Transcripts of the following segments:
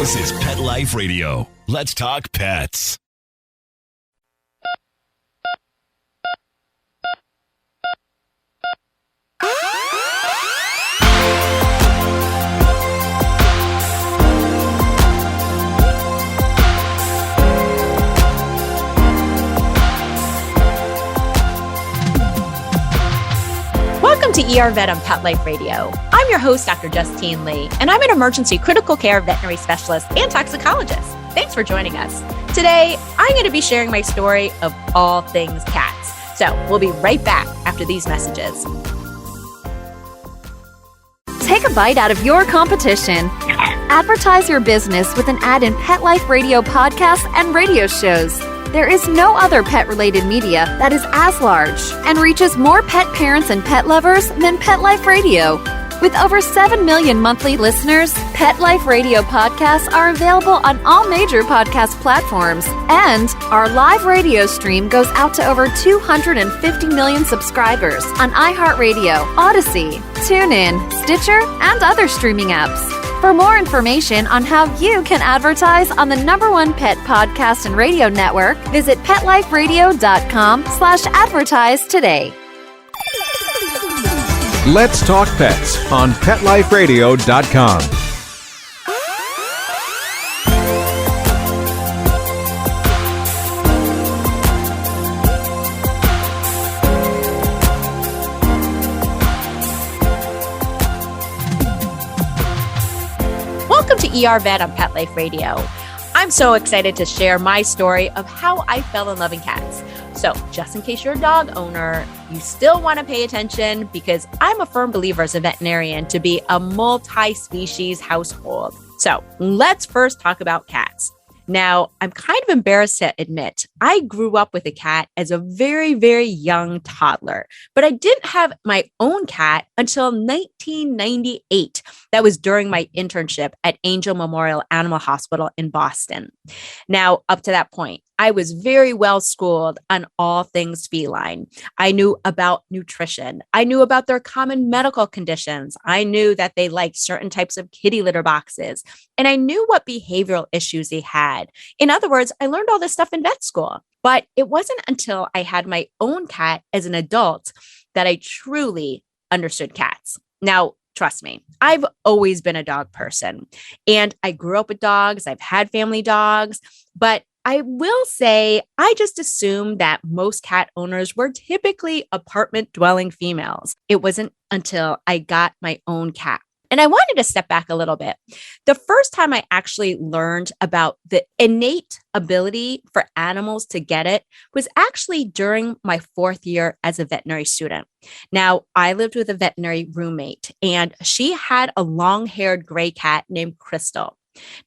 This is Pet Life Radio. Let's talk pets. Welcome to ER Vet on Pet Life Radio. I'm your host, Dr. Justine Lee, and I'm an emergency critical care veterinary specialist and toxicologist. Thanks for joining us. Today, I'm going to be sharing my story of all things cats. So we'll be right back after these messages. Take a bite out of your competition. Advertise your business with an ad in Pet Life Radio podcasts and radio shows. There is no other pet-related media that is as large and reaches more pet parents and pet lovers than Pet Life Radio. With over 7 million monthly listeners, Pet Life Radio podcasts are available on all major podcast platforms, and our live radio stream goes out to over 250 million subscribers on iHeartRadio, Odyssey, TuneIn, Stitcher, and other streaming apps. For more information on how you can advertise on the #1 pet podcast and radio network, visit PetLifeRadio.com/advertise today. Let's Talk Pets on PetLifeRadio.com. Welcome to ER Vet on Pet Life Radio. I'm so excited to share my story of how I fell in love with cats. So just in case you're a dog owner, you still want to pay attention because I'm a firm believer as a veterinarian to be a multi-species household. So let's first talk about cats. Now, I'm kind of embarrassed to admit, I grew up with a cat as a very, very young toddler, but I didn't have my own cat until 1998. That was during my internship at Angel Memorial Animal Hospital in Boston. Now, up to that point, I was very well schooled on all things feline. I knew about nutrition. I knew about their common medical conditions. I knew that they liked certain types of kitty litter boxes, and I knew what behavioral issues they had. In other words, I learned all this stuff in vet school, but it wasn't until I had my own cat as an adult that I truly understood cats. Now, trust me, I've always been a dog person, and I grew up with dogs. I've had family dogs, but I will say I just assumed that most cat owners were typically apartment dwelling females. It wasn't until I got my own cat. And I wanted to step back a little bit. The first time I actually learned about the innate ability for animals to get it was actually during my 4th year as a veterinary student. Now, I lived with a veterinary roommate, and she had a long-haired gray cat named Crystal.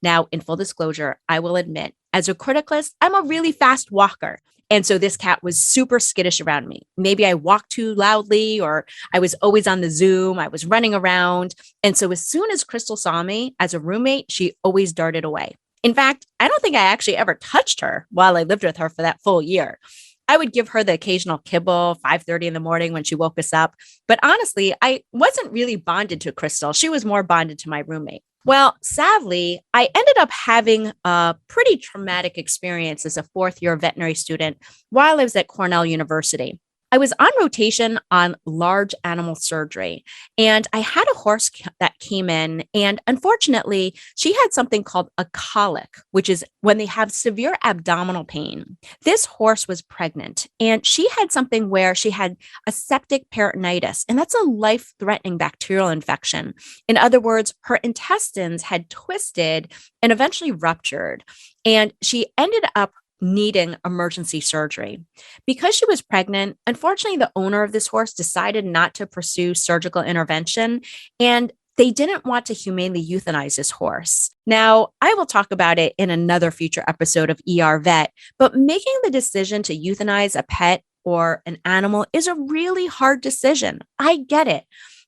Now, in full disclosure, I will admit, as a criticalist, I'm a really fast walker. And so this cat was super skittish around me. Maybe I walked too loudly, or I was always on the Zoom. I was running around. And so as soon as Crystal saw me as a roommate, she always darted away. In fact, I don't think I actually ever touched her while I lived with her for that full year. I would give her the occasional kibble, 5:30 in the morning when she woke us up. But honestly, I wasn't really bonded to Crystal. She was more bonded to my roommate. Well, sadly, I ended up having a pretty traumatic experience as a 4th year veterinary student while I was at Cornell University. I was on rotation on large animal surgery, and I had a horse that came in, and unfortunately, she had something called a colic, which is when they have severe abdominal pain. This horse was pregnant, and she had something where she had a septic peritonitis, and that's a life-threatening bacterial infection. In other words, her intestines had twisted and eventually ruptured, and she ended up needing emergency surgery. Because she was pregnant, unfortunately, the owner of this horse decided not to pursue surgical intervention, and they didn't want to humanely euthanize this horse. Now, I will talk about it in another future episode of ER Vet, but making the decision to euthanize a pet or an animal is a really hard decision. I get it.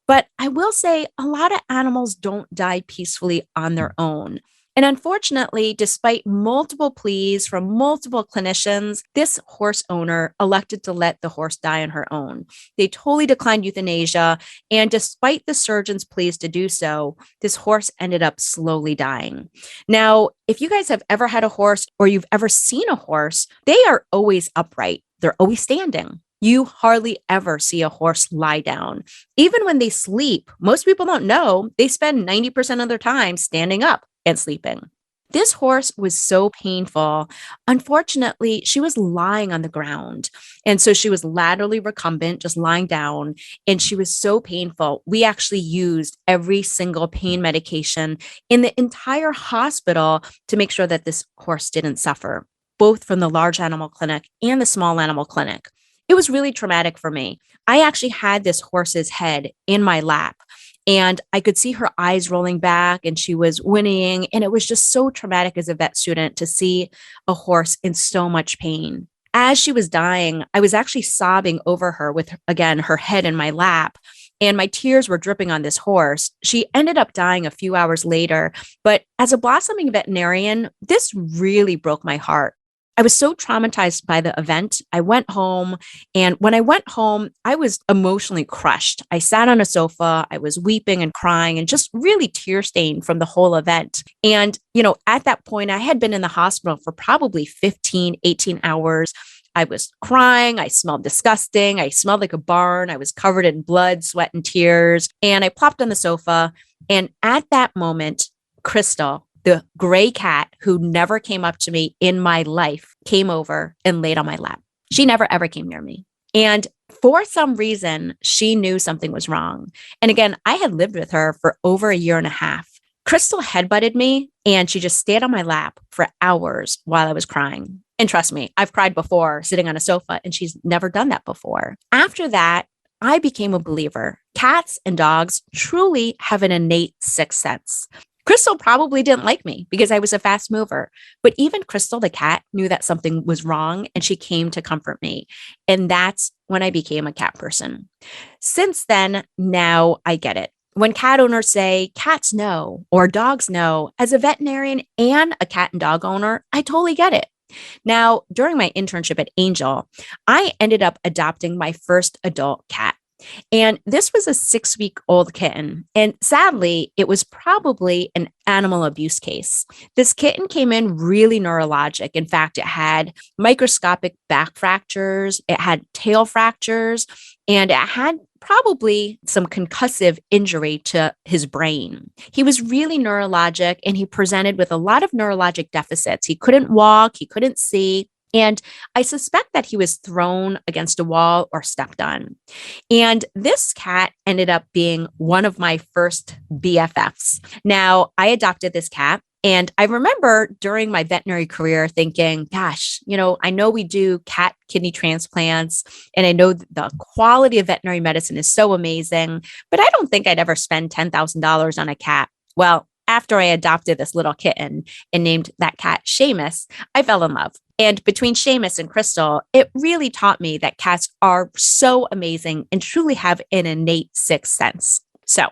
But I will say a lot of animals don't die peacefully on their own. And unfortunately, despite multiple pleas from multiple clinicians, this horse owner elected to let the horse die on her own. They totally declined euthanasia. And despite the surgeon's pleas to do so, this horse ended up slowly dying. Now, if you guys have ever had a horse or you've ever seen a horse, they are always upright. They're always standing. You hardly ever see a horse lie down. Even when they sleep, most people don't know they spend 90% of their time standing up and sleeping. This horse was so painful. Unfortunately, she was lying on the ground. And so she was laterally recumbent, just lying down. And she was so painful. We actually used every single pain medication in the entire hospital to make sure that this horse didn't suffer, both from the large animal clinic and the small animal clinic. It was really traumatic for me. I actually had this horse's head in my lap. And I could see her eyes rolling back and she was whinnying. And it was just so traumatic as a vet student to see a horse in so much pain. As she was dying, I was actually sobbing over her with, again, her head in my lap. And my tears were dripping on this horse. She ended up dying a few hours later. But as a blossoming veterinarian, this really broke my heart. I was so traumatized by the event. I went home, and when I went home, I was emotionally crushed. I sat on a sofa, I was weeping and crying and just really tear-stained from the whole event. And, at that point, I had been in the hospital for probably 15, 18 hours. I was crying. I smelled disgusting. I smelled like a barn. I was covered in blood, sweat, and tears. And I plopped on the sofa. And at that moment, Crystal, the gray cat who never came up to me in my life, came over and laid on my lap. She never, ever came near me. And for some reason, she knew something was wrong. And again, I had lived with her for over a year and a half. Crystal headbutted me and she just stayed on my lap for hours while I was crying. And trust me, I've cried before sitting on a sofa and she's never done that before. After that, I became a believer. Cats and dogs truly have an innate sixth sense. Crystal probably didn't like me because I was a fast mover, but even Crystal, the cat, knew that something was wrong and she came to comfort me. And that's when I became a cat person. Since then, now I get it. When cat owners say cats know or dogs know, as a veterinarian and a cat and dog owner, I totally get it. Now, during my internship at Angel, I ended up adopting my first adult cat. And this was a 6-week-old kitten. And sadly, it was probably an animal abuse case. This kitten came in really neurologic. In fact, it had microscopic back fractures, it had tail fractures, and it had probably some concussive injury to his brain. He was really neurologic and he presented with a lot of neurologic deficits. He couldn't walk, he couldn't see. And I suspect that he was thrown against a wall or stepped on. And this cat ended up being one of my first BFFs. Now, I adopted this cat. And I remember during my veterinary career thinking, gosh, I know we do cat kidney transplants, and I know the quality of veterinary medicine is so amazing, but I don't think I'd ever spend $10,000 on a cat. Well, after I adopted this little kitten and named that cat Seamus, I fell in love. And between Seamus and Crystal, it really taught me that cats are so amazing and truly have an innate sixth sense. So,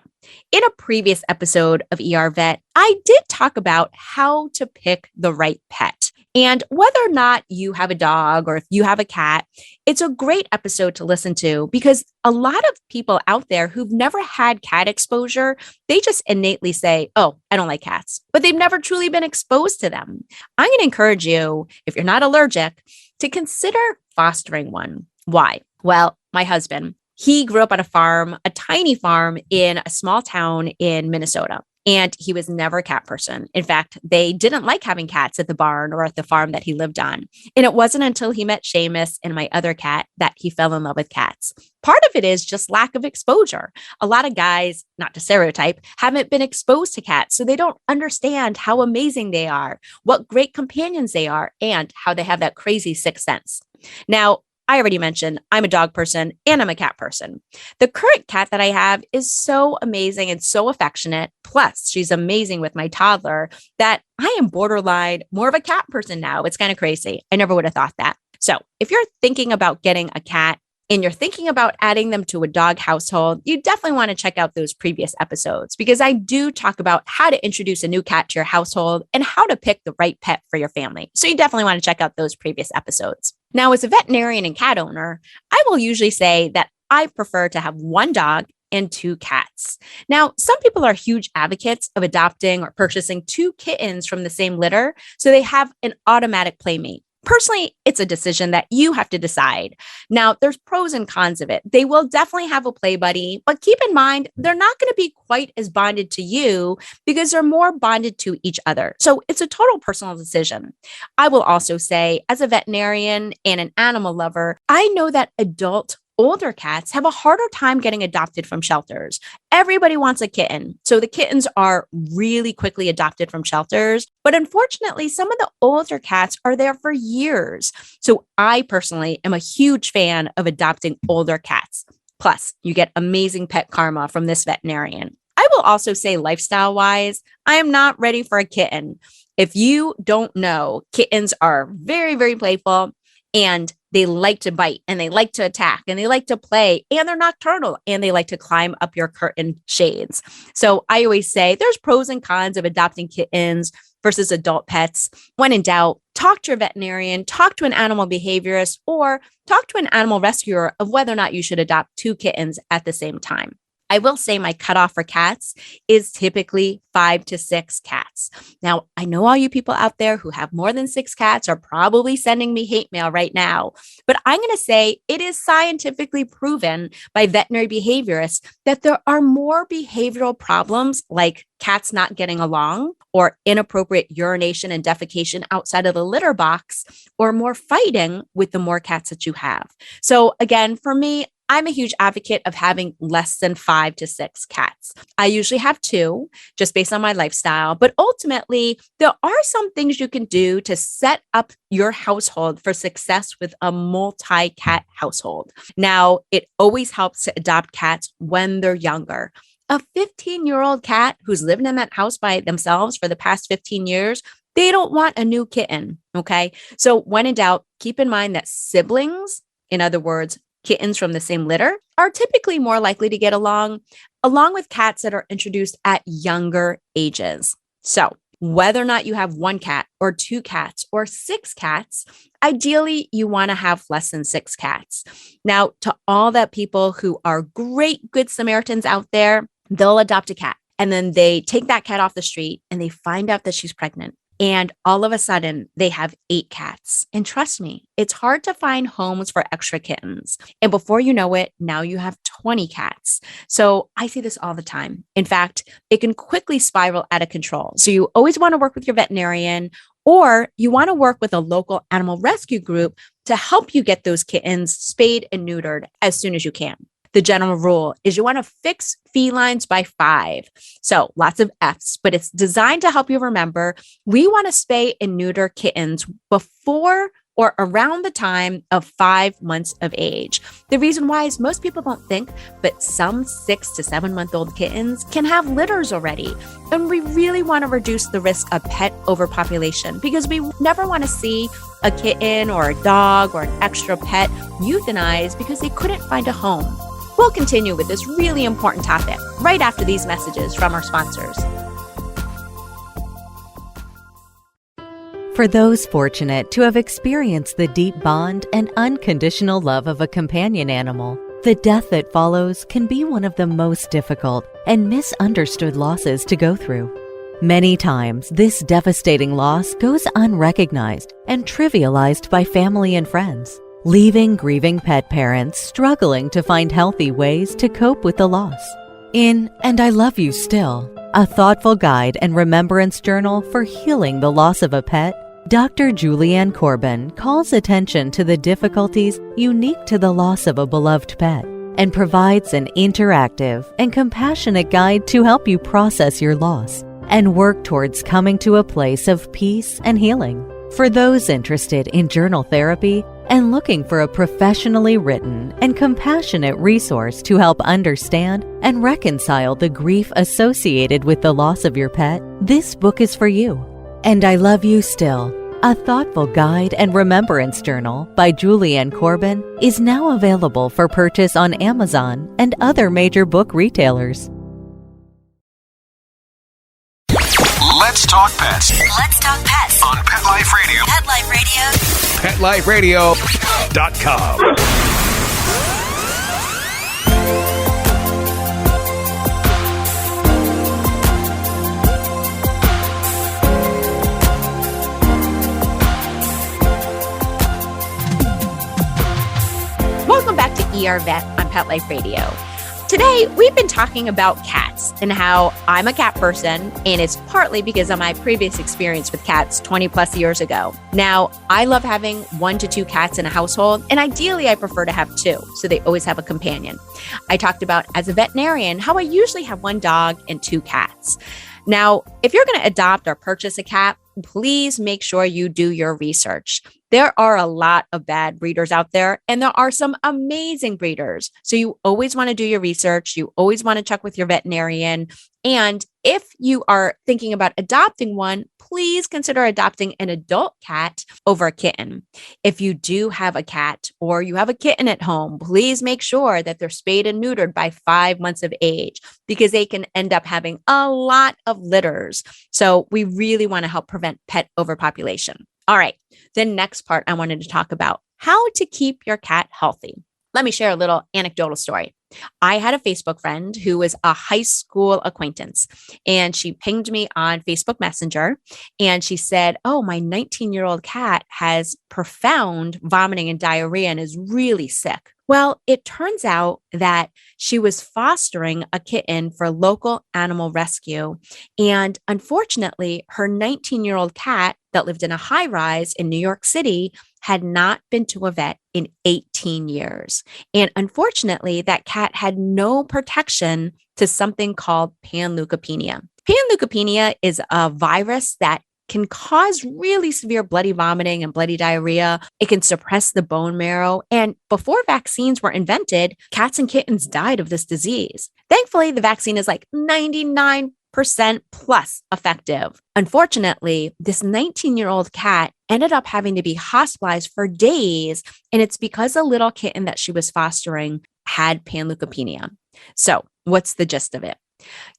in a previous episode of ER Vet, I did talk about how to pick the right pet. And whether or not you have a dog or if you have a cat, it's a great episode to listen to because a lot of people out there who've never had cat exposure, they just innately say, oh, I don't like cats, but they've never truly been exposed to them. I'm going to encourage you, if you're not allergic, to consider fostering one. Why? Well, my husband, he grew up on a farm, a tiny farm in a small town in Minnesota. And he was never a cat person. In fact, they didn't like having cats at the barn or at the farm that he lived on. And it wasn't until he met Seamus and my other cat that he fell in love with cats. Part of it is just lack of exposure. A lot of guys, not to stereotype, haven't been exposed to cats, so they don't understand how amazing they are, what great companions they are, and how they have that crazy sixth sense. Now, I already mentioned I'm a dog person and I'm a cat person. The current cat that I have is so amazing and so affectionate. Plus, she's amazing with my toddler that I am borderline more of a cat person now. It's kind of crazy. I never would have thought that. So if you're thinking about getting a cat, and you're thinking about adding them to a dog household, you definitely want to check out those previous episodes because I do talk about how to introduce a new cat to your household and how to pick the right pet for your family. So you definitely want to check out those previous episodes. Now, as a veterinarian and cat owner, I will usually say that I prefer to have one dog and 2 cats. Now, some people are huge advocates of adopting or purchasing 2 kittens from the same litter so they have an automatic playmate. Personally, it's a decision that you have to decide. Now, there's pros and cons of it. They will definitely have a play buddy, but keep in mind, they're not going to be quite as bonded to you because they're more bonded to each other. So it's a total personal decision. I will also say, as a veterinarian and an animal lover, I know that older cats have a harder time getting adopted from shelters. Everybody wants a kitten. So the kittens are really quickly adopted from shelters. But unfortunately, some of the older cats are there for years. So I personally am a huge fan of adopting older cats. Plus, you get amazing pet karma from this veterinarian. I will also say lifestyle-wise, I am not ready for a kitten. If you don't know, kittens are very, very playful and they like to bite and they like to attack and they like to play and they're nocturnal and they like to climb up your curtain shades. So I always say there's pros and cons of adopting kittens versus adult pets. When in doubt, talk to your veterinarian, talk to an animal behaviorist, or talk to an animal rescuer of whether or not you should adopt 2 kittens at the same time. I will say my cutoff for cats is typically 5 to 6 cats. Now, I know all you people out there who have more than 6 cats are probably sending me hate mail right now, but I'm going to say it is scientifically proven by veterinary behaviorists that there are more behavioral problems like cats not getting along or inappropriate urination and defecation outside of the litter box or more fighting with the more cats that you have. So again, for me, I'm a huge advocate of having less than 5 to 6 cats. I usually have 2 just based on my lifestyle, but ultimately there are some things you can do to set up your household for success with a multi-cat household. Now, it always helps to adopt cats when they're younger. A 15-year-old cat who's lived in that house by themselves for the past 15 years, they don't want a new kitten, okay? So when in doubt, keep in mind that siblings, in other words, kittens from the same litter, are typically more likely to get along with cats that are introduced at younger ages. So whether or not you have 1 cat or 2 cats or 6 cats, ideally you want to have less than 6 cats. Now, to all the people who are great Good Samaritans out there, they'll adopt a cat and then they take that cat off the street and they find out that she's pregnant. And all of a sudden, they have 8 cats. And trust me, it's hard to find homes for extra kittens. And before you know it, now you have 20 cats. So I see this all the time. In fact, it can quickly spiral out of control. So you always want to work with your veterinarian, or you want to work with a local animal rescue group to help you get those kittens spayed and neutered as soon as you can. The general rule is you want to fix felines by 5. So lots of F's, but it's designed to help you remember we want to spay and neuter kittens before or around the time of 5 months of age. The reason why is most people don't think, but some 6 to 7 month old kittens can have litters already. And we really want to reduce the risk of pet overpopulation because we never want to see a kitten or a dog or an extra pet euthanized because they couldn't find a home. We'll continue with this really important topic right after these messages from our sponsors. For those fortunate to have experienced the deep bond and unconditional love of a companion animal, the death that follows can be one of the most difficult and misunderstood losses to go through. Many times, this devastating loss goes unrecognized and trivialized by family and friends, leaving grieving pet parents struggling to find healthy ways to cope with the loss. In And I Love You Still, a thoughtful guide and remembrance journal for healing the loss of a pet, Dr. Julianne Corbin calls attention to the difficulties unique to the loss of a beloved pet and provides an interactive and compassionate guide to help you process your loss and work towards coming to a place of peace and healing. For those interested in journal therapy and looking for a professionally written and compassionate resource to help understand and reconcile the grief associated with the loss of your pet, this book is for you. And I Love You Still, A thoughtful guide and remembrance journal by Julianne Corbin is now available for purchase on Amazon and other major book retailers. Let's talk pets Let's talk pets on Pet Life Radio. Pet Life Radio. PetLifeRadio.com. Welcome back to ER Vet on Pet Life Radio. Today, we've been talking about cats and how I'm a cat person, and it's partly because of my previous experience with cats 20 plus years ago. Now, I love having 1 to 2 cats in a household, and ideally I prefer to have 2, so they always have a companion. I talked about, as a veterinarian, how I usually have 1 dog and 2 cats. Now, if you're going to adopt or purchase a cat, please make sure you do your research. There are a lot of bad breeders out there, and there are some amazing breeders. So you always want to do your research. You always want to check with your veterinarian. And if you are thinking about adopting one, please consider adopting an adult cat over a kitten. If you do have a cat or you have a kitten at home, please make sure that they're spayed and neutered by 5 months of age, because they can end up having a lot of litters. So we really want to help prevent pet overpopulation. All right, the next part I wanted to talk about, how to keep your cat healthy. Let me share a little anecdotal story. I had a Facebook friend who was a high school acquaintance, and she pinged me on Facebook Messenger, and she said, "Oh, my 19-year-old cat has profound vomiting and diarrhea and is really sick." Well, it turns out that she was fostering a kitten for local animal rescue. And unfortunately, her 19-year-old cat that lived in a high rise in New York City had not been to a vet in 18 years. And unfortunately, that cat had no protection to something called panleukopenia. Panleukopenia is a virus that can cause really severe bloody vomiting and bloody diarrhea. It can suppress the bone marrow. And before vaccines were invented, cats and kittens died of this disease. Thankfully, the vaccine is like 99% plus effective. Unfortunately, this 19-year-old cat ended up having to be hospitalized for days. And it's because a little kitten that she was fostering had panleukopenia. So what's the gist of it?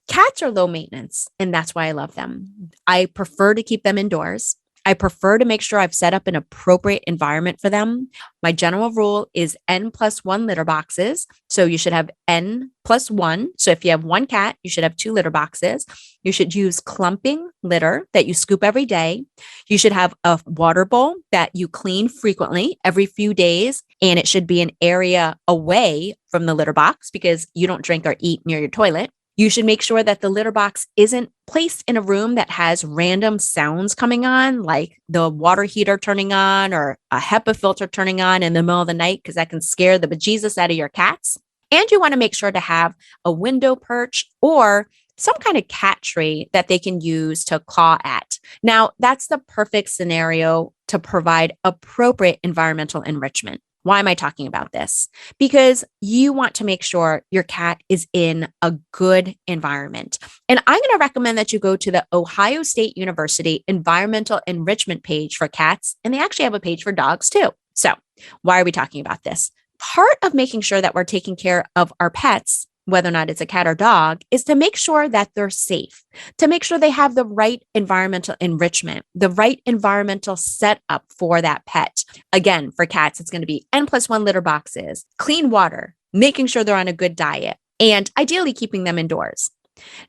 Cats are low maintenance, and that's why I love them. I prefer to keep them indoors. I prefer to make sure I've set up an appropriate environment for them. My general rule is N+1 litter boxes. So you should have N+1. So if you have 1 cat, you should have 2 litter boxes. You should use clumping litter that you scoop every day. You should have a water bowl that you clean frequently every few days. And it should be an area away from the litter box, because you don't drink or eat near your toilet. You should make sure that the litter box isn't placed in a room that has random sounds coming on, like the water heater turning on or a HEPA filter turning on in the middle of the night, because that can scare the bejesus out of your cats. And you want to make sure to have a window perch or some kind of cat tree that they can use to claw at. Now, that's the perfect scenario to provide appropriate environmental enrichment. Why am I talking about this? Because you want to make sure your cat is in a good environment. And I'm going to recommend that you go to the Ohio State University Environmental Enrichment page for cats, and they actually have a page for dogs too. So why are we talking about this? Part of making sure that we're taking care of our pets, whether or not it's a cat or dog, is to make sure that they're safe, to make sure they have the right environmental enrichment, the right environmental setup for that pet. Again, for cats, it's going to be N+1 litter boxes, clean water, making sure they're on a good diet, and ideally keeping them indoors.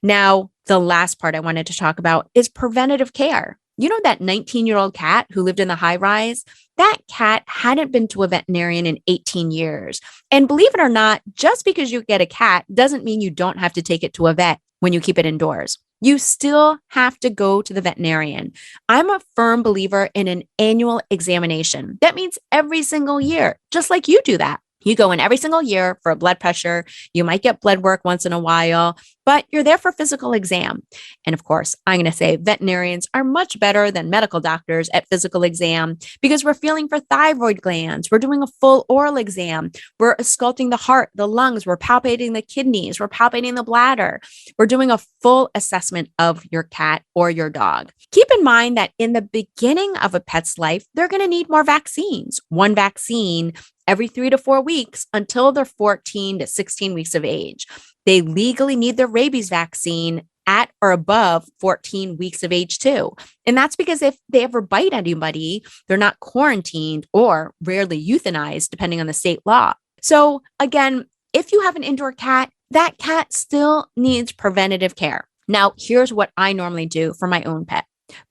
Now, the last part I wanted to talk about is preventative care. You know, that 19-year-old cat who lived in the high rise? That cat hadn't been to a veterinarian in 18 years. And believe it or not, just because you get a cat doesn't mean you don't have to take it to a vet when you keep it indoors. You still have to go to the veterinarian. I'm a firm believer in an annual examination. That means every single year, just like you do that. You go in every single year for a blood pressure. You might get blood work once in a while, but you're there for physical exam. And of course, I'm going to say veterinarians are much better than medical doctors at physical exam because we're feeling for thyroid glands. We're doing a full oral exam. We're sculpting the heart, the lungs. We're palpating the kidneys. We're palpating the bladder. We're doing a full assessment of your cat or your dog. Keep in mind that in the beginning of a pet's life, they're going to need more vaccines. One vaccine every 3 to 4 weeks until they're 14 to 16 weeks of age. They legally need their rabies vaccine at or above 14 weeks of age too. And that's because if they ever bite anybody, they're not quarantined or rarely euthanized, depending on the state law. So again, if you have an indoor cat, that cat still needs preventative care. Now, here's what I normally do for my own pet.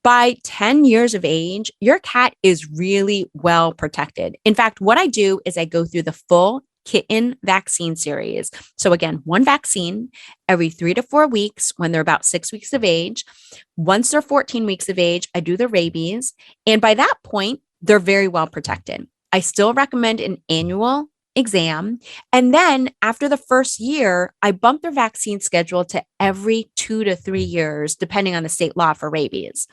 By 10 years of age, your cat is really well protected. In fact, what I do is I go through the full kitten vaccine series. So again, one vaccine every 3 to 4 weeks when they're about 6 weeks of age. Once they're 14 weeks of age, I do the rabies. And by that point, they're very well protected. I still recommend an annual exam. And then after the first year, I bump their vaccine schedule to every 2 to 3 years, depending on the state law for rabies.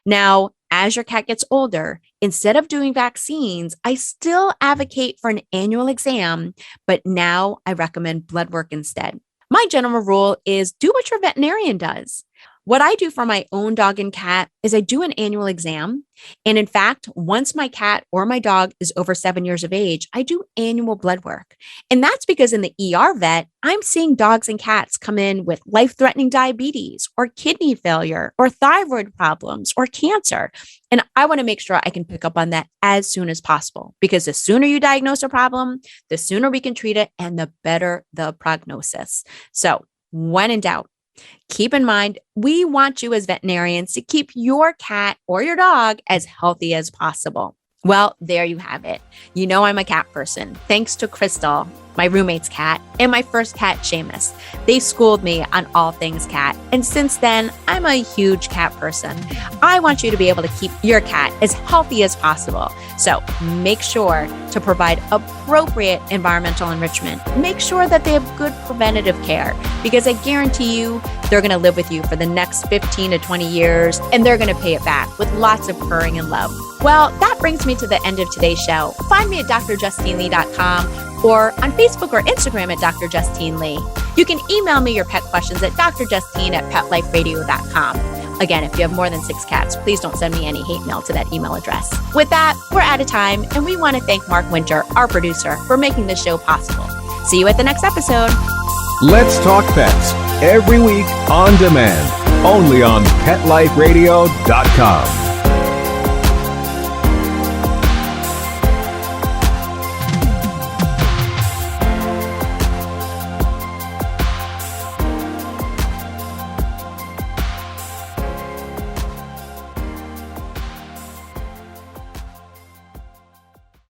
Now, as your cat gets older, instead of doing vaccines, I still advocate for an annual exam, but now I recommend blood work instead. My general rule is do what your veterinarian does. What I do for my own dog and cat is I do an annual exam. And in fact, once my cat or my dog is over 7 years of age, I do annual blood work. And that's because in the ER vet, I'm seeing dogs and cats come in with life-threatening diabetes or kidney failure or thyroid problems or cancer. And I want to make sure I can pick up on that as soon as possible, because the sooner you diagnose a problem, the sooner we can treat it and the better the prognosis. So when in doubt, keep in mind, we want you as veterinarians to keep your cat or your dog as healthy as possible. Well, there you have it. You know I'm a cat person, thanks to Crystal, my roommate's cat, and my first cat, Seamus. They schooled me on all things cat, and since then, I'm a huge cat person. I want you to be able to keep your cat as healthy as possible. So make sure to provide appropriate environmental enrichment. Make sure that they have good preventative care, because I guarantee you they're going to live with you for the next 15 to 20 years, and they're going to pay it back with lots of purring and love. Well, that brings me to the end of today's show. Find me at drjustinelee.com or on Facebook or Instagram at Dr. Justine Lee. You can email me your pet questions at drjustine@petliferadio.com. Again, if you have more than 6 cats, please don't send me any hate mail to that email address. With that, we're out of time, and we want to thank Mark Winter, our producer, for making this show possible. See you at the next episode. Let's Talk Pets, every week on demand, only on PetLifeRadio.com.